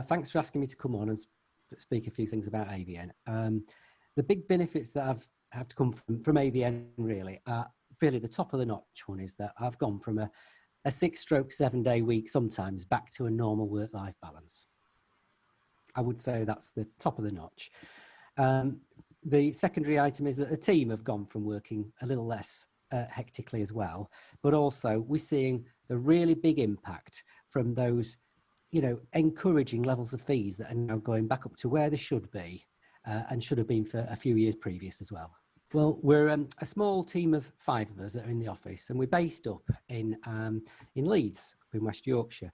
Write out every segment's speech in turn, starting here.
Thanks for asking me to come on and speak a few things about AVN. The big benefits that have to come from AVN really are really the top of the notch one is that I've gone from a 6/7 day week sometimes back to a normal work-life balance. I would say that's the top of the notch. The secondary item is that the team have gone from working a little less hectically as well, but also we're seeing the really big impact from those, encouraging levels of fees that are now going back up to where they should be and should have been for a few years previous as well. Well, we're a small team of 5 of us that are in the office, and we're based up in Leeds, in West Yorkshire.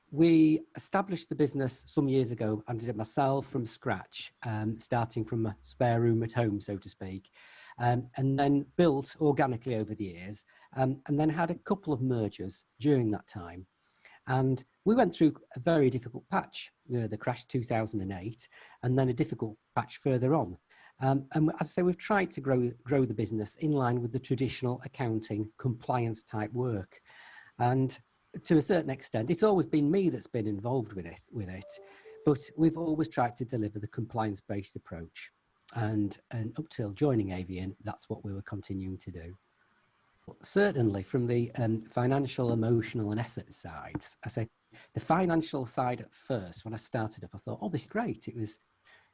We established the business some years ago. I did it myself from scratch, starting from a spare room at home, so to speak, and then built organically over the years, and then had a couple of mergers during that time. And we went through a very difficult patch, the crash 2008, and then a difficult patch further on. And as I say, we've tried to grow the business in line with the traditional accounting compliance type work. And to a certain extent, it's always been me that's been involved with it, but we've always tried to deliver the compliance-based approach. And up till joining AVN, that's what we were continuing to do. Certainly from the financial, emotional and effort sides, I say the financial side at first, when I started up, I thought, oh, this is great. It was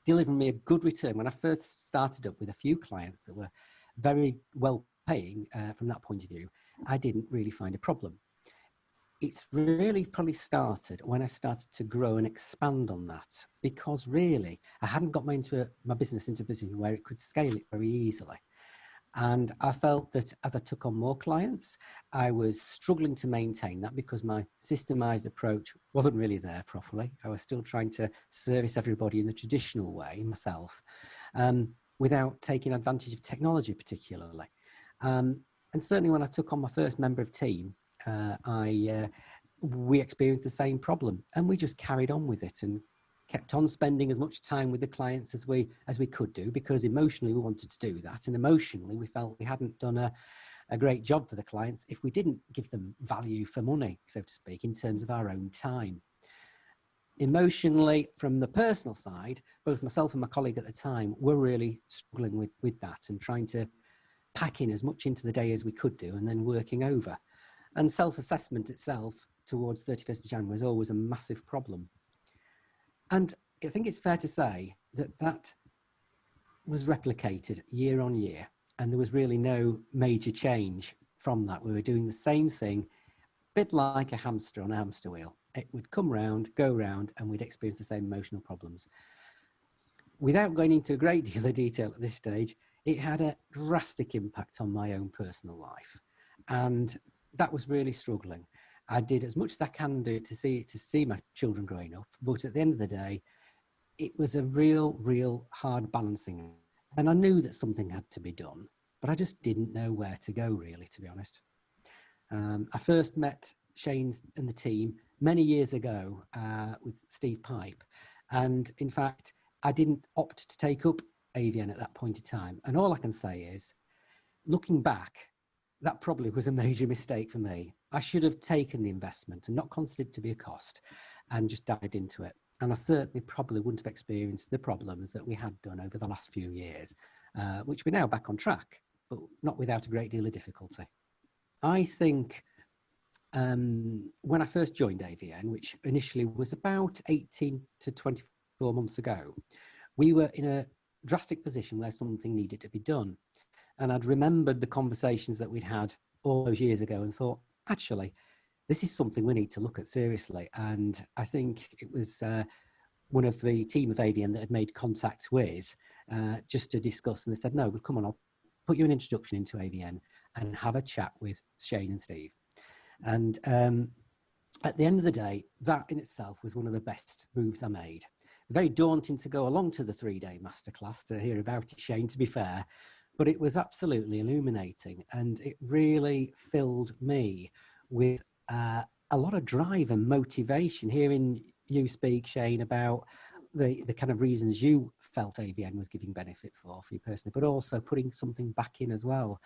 delivering me a good return. When I first started up with a few clients that were very well paying from that point of view, I didn't really find a problem. It's really probably started when I started to grow and expand on that, because really I hadn't got my business into a position where it could scale it very easily. And I felt that as I took on more clients, I was struggling to maintain that because my systemized approach wasn't really there properly. I was still trying to service everybody in the traditional way myself, without taking advantage of technology particularly. And certainly when I took on my first member of team, we experienced the same problem, and we just carried on with it and kept on spending as much time with the clients as we could do, because emotionally we wanted to do that, and emotionally we felt we hadn't done a great job for the clients if we didn't give them value for money, so to speak, in terms of our own time. Emotionally, from the personal side, both myself and my colleague at the time were really struggling with that and trying to pack in as much into the day as we could do, and then working over. And self-assessment itself towards 31st of January was always a massive problem. And I think it's fair to say that was replicated year on year, and there was really no major change from that. We were doing the same thing, a bit like a hamster on a hamster wheel. It would come round, go round, and we'd experience the same emotional problems. Without going into a great deal of detail at this stage, it had a drastic impact on my own personal life. And that was really struggling. I did as much as I can do to see my children growing up, but at the end of the day, it was a real hard balancing. And I knew that something had to be done, but I just didn't know where to go, really, to be honest. I first met Shane and the team many years ago with Steve Pipe. And in fact, I didn't opt to take up AVN at that point in time. And all I can say is, looking back, that probably was a major mistake for me. I should have taken the investment and not considered it to be a cost and just dived into it. And I certainly probably wouldn't have experienced the problems that we had done over the last few years, which we're now back on track, but not without a great deal of difficulty. I think when I first joined AVN, which initially was about 18 to 24 months ago, we were in a drastic position where something needed to be done. And I'd remembered the conversations that we'd had all those years ago and thought, actually, this is something we need to look at seriously. And I think it was one of the team of AVN that had made contact with just to discuss. And they said, no, well, come on, I'll put you an introduction into AVN and have a chat with Shane and Steve. And at the end of the day, that in itself was one of the best moves I made. It was very daunting to go along to the 3-day masterclass to hear about it, Shane, to be fair. But it was absolutely illuminating, and it really filled me with a lot of drive and motivation. Hearing you speak, Shane, about the kind of reasons you felt AVN was giving benefit for you personally, but also putting something back in as well.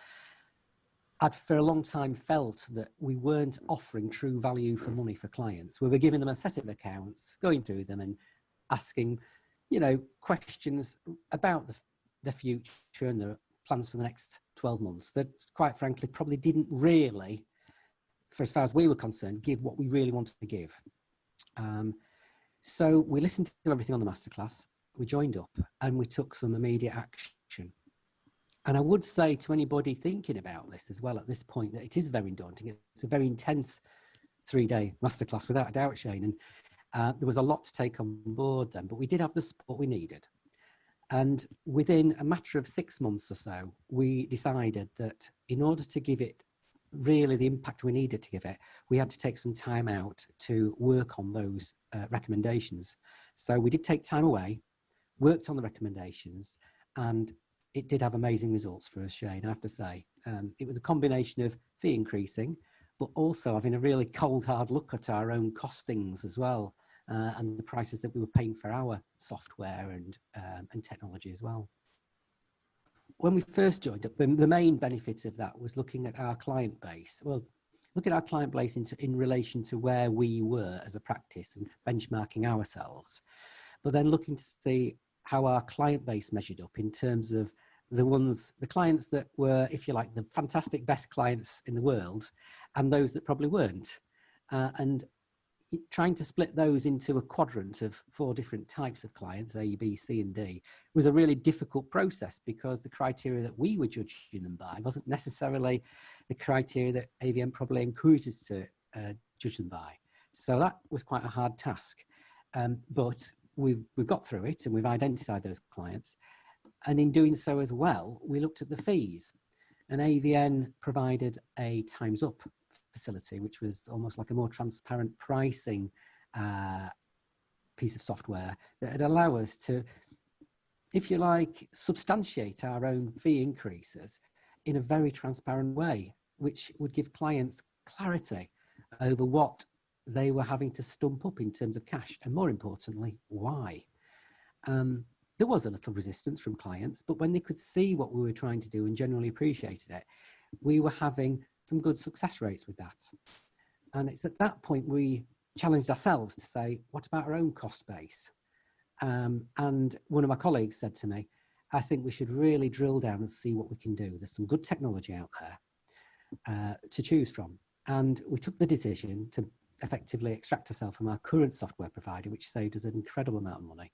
I'd for a long time felt that we weren't offering true value for money for clients. We were giving them a set of accounts, going through them and asking, questions about the future and the plans for the next 12 months that, quite frankly, probably didn't really, for as far as we were concerned, give what we really wanted to give. So we listened to everything on the masterclass, we joined up, and we took some immediate action. And I would say to anybody thinking about this as well at this point that it is very daunting. It's a very intense 3-day masterclass, without a doubt, Shane. And there was a lot to take on board then, but we did have the support we needed. And within a matter of 6 months or so, we decided that in order to give it really the impact we needed to give it, we had to take some time out to work on those recommendations. So we did take time away, worked on the recommendations, and it did have amazing results for us, Shane, I have to say. It was a combination of fee increasing, but also having a really cold, hard look at our own costings as well, and the prices that we were paying for our software and technology as well. When we first joined up, the main benefit of that was looking at our client base. Well, looking at our client base in relation to where we were as a practice and benchmarking ourselves, but then looking to see how our client base measured up in terms of the clients that were, if you like, the fantastic best clients in the world, and those that probably weren't. And trying to split those into a quadrant of 4 different types of clients, A, B, C, and D, was a really difficult process because the criteria that we were judging them by wasn't necessarily the criteria that AVM probably encourages to judge them by. So that was quite a hard task. But we've got through it and we've identified those clients. And in doing so as well, we looked at the fees. And AVN provided a Times Up facility, which was almost like a more transparent pricing piece of software that would allow us to, if you like, substantiate our own fee increases in a very transparent way, which would give clients clarity over what they were having to stump up in terms of cash, and more importantly, why. There was a little resistance from clients, but when they could see what we were trying to do and generally appreciated it, we were having some good success rates with that. And it's at that point we challenged ourselves to say, what about our own cost base? And one of my colleagues said to me, I think we should really drill down and see what we can do. There's some good technology out there to choose from. And we took the decision to effectively extract ourselves from our current software provider, which saved us an incredible amount of money,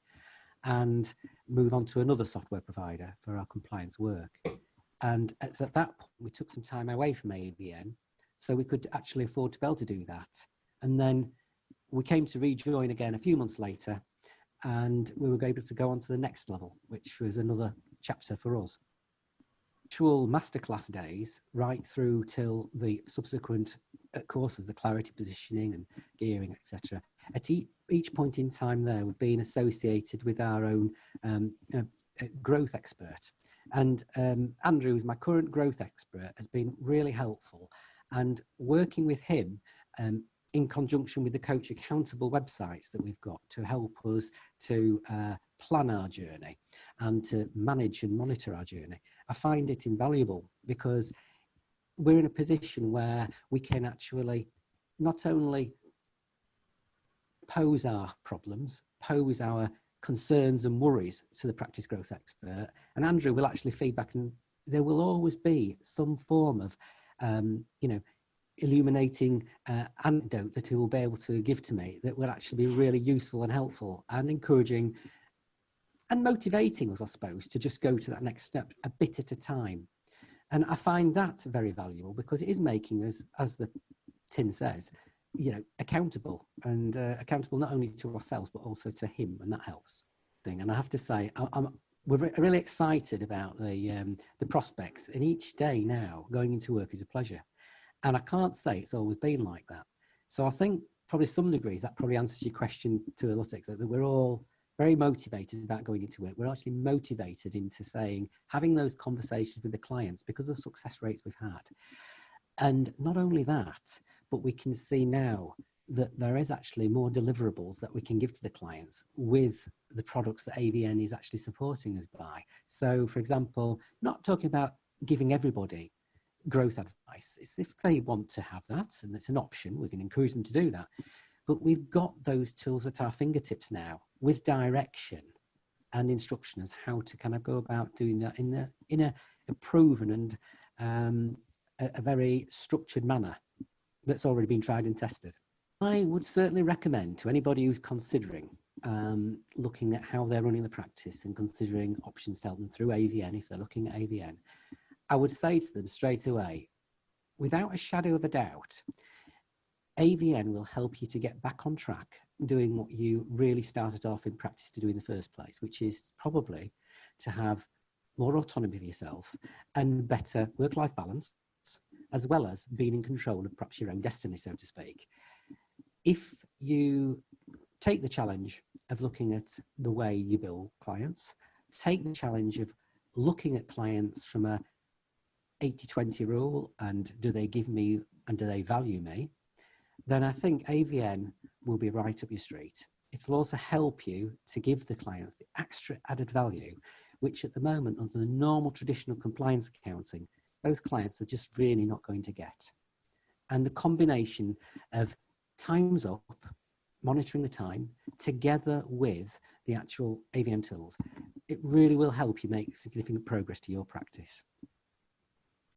and move on to another software provider for our compliance work. And it's at that point we took some time away from AVN so we could actually afford to be able to do that. And then we came to rejoin again a few months later, and we were able to go on to the next level, which was another chapter for us. Actual masterclass days right through till the subsequent courses, the clarity, positioning and gearing, etc. At each point in time there, we've been associated with our own growth expert. And Andrew, who's my current growth expert, has been really helpful. And working with him in conjunction with the Coach Accountable websites that we've got to help us to plan our journey and to manage and monitor our journey, I find it invaluable because we're in a position where we can actually not only pose our problems, pose our concerns and worries to the practice growth expert, and Andrew will actually feedback, and there will always be some form of illuminating anecdote that he will be able to give to me that will actually be really useful and helpful and encouraging and motivating us, I suppose, to just go to that next step a bit at a time. And I find that very valuable because it is making us, as the tin says, accountable, and accountable not only to ourselves but also to him, and that helps. And I have to say, we're really excited about the prospects, and each day now going into work is a pleasure. And I can't say it's always been like that. So I think probably some degrees that probably answers your question to a lot of extent, that we're all very motivated about going into work. We're actually motivated into saying, having those conversations with the clients because of the success rates we've had. And not only that, but we can see now that there is actually more deliverables that we can give to the clients with the products that AVN is actually supporting us by. So, for example, not talking about giving everybody growth advice. It's if they want to have that, and it's an option, we can encourage them to do that. But we've got those tools at our fingertips now with direction and instruction as how to kind of go about doing that in a proven and a very structured manner that's already been tried and tested. I would certainly recommend to anybody who's considering looking at how they're running the practice and considering options to help them through AVN, if they're looking at AVN, I would say to them straight away, without a shadow of a doubt, AVN will help you to get back on track doing what you really started off in practice to do in the first place, which is probably to have more autonomy for yourself and better work-life balance, as well as being in control of perhaps your own destiny, so to speak. If you take the challenge of looking at the way you bill clients, take the challenge of looking at clients from a 80-20 rule and do they give me and do they value me, then I think AVN will be right up your street. It'll also help you to give the clients the extra added value, which at the moment, under the normal traditional compliance accounting, those clients are just really not going to get. And the combination of time's up, monitoring the time, together with the actual AVN tools, it really will help you make significant progress to your practice.